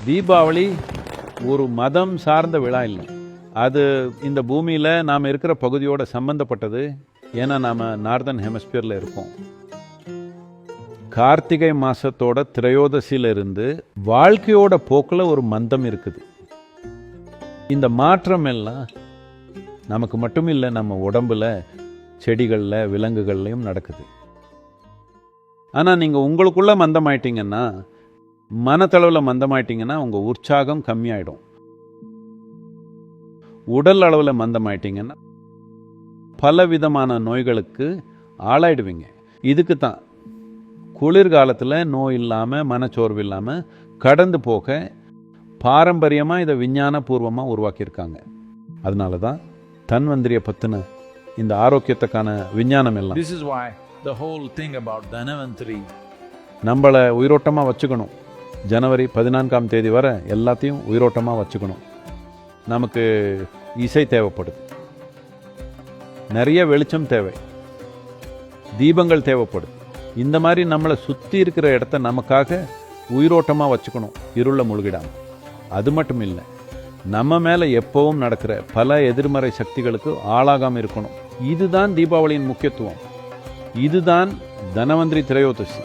தீபாவளி ஒரு மதம் சார்ந்த விழா இல்லை. அது இந்த பூமியில் நாம் இருக்கிற பகுதியோட சம்பந்தப்பட்டது. ஏன்னா நாம் நார்தன் ஹெமிஸ்பியரில் இருக்கோம். கார்த்திகை மாசத்தோட திரையோதசியில இருந்து வாழ்க்கையோட போக்கில் ஒரு மந்தம் இருக்குது. இந்த மாற்றம் எல்லாம் நமக்கு மட்டும் இல்லை, நம்ம உடம்புல, செடிகளில், விலங்குகள்லையும் நடக்குது. ஆனால் நீங்கள் உங்களுக்குள்ள மந்தமாயிட்டீங்கன்னா, மனத்தளவில் மந்தமாயிட்டீங்கன்னா உங்கள் உற்சாகம் கம்மியாயிடும். உடல் அளவில் மந்தமாயிட்டீங்கன்னா பலவிதமான நோய்களுக்கு ஆளாயிடுவீங்க. இதுக்கு தான் குளிர்காலத்தில் நோய் இல்லாமல், மனச்சோர்வு இல்லாமல் கடந்து போக பாரம்பரியமாக இதை விஞ்ஞானபூர்வமாக உருவாக்கியிருக்காங்க. அதனால தான் தன்வந்திரியை பற்றின இந்த ஆரோக்கியத்துக்கான விஞ்ஞானம் எல்லாம். This is why the whole thing about Dhanvantri. நம்மளை உயிரோட்டமாக வச்சுக்கணும். ஜனவரி 14ஆம் தேதி வரை எல்லாத்தையும் உயிரோட்டமாக வச்சுக்கணும். நமக்கு இசை தேவைப்படுது, நிறைய வெளிச்சம் தேவை, தீபங்கள் தேவைப்படுது. இந்த மாதிரி நம்மளை சுற்றி இருக்கிற இடத்த நமக்காக உயிரோட்டமாக வச்சுக்கணும், இருள முழுகிடாமல். அது மட்டும் இல்லை, நம்ம மேலே எப்பவும் நடக்கிற பல எதிர்மறை சக்திகளுக்கு ஆளாகாமல் இருக்கணும். இதுதான் தீபாவளியின் முக்கியத்துவம். இதுதான் தன்வந்திரி திரையோதசி.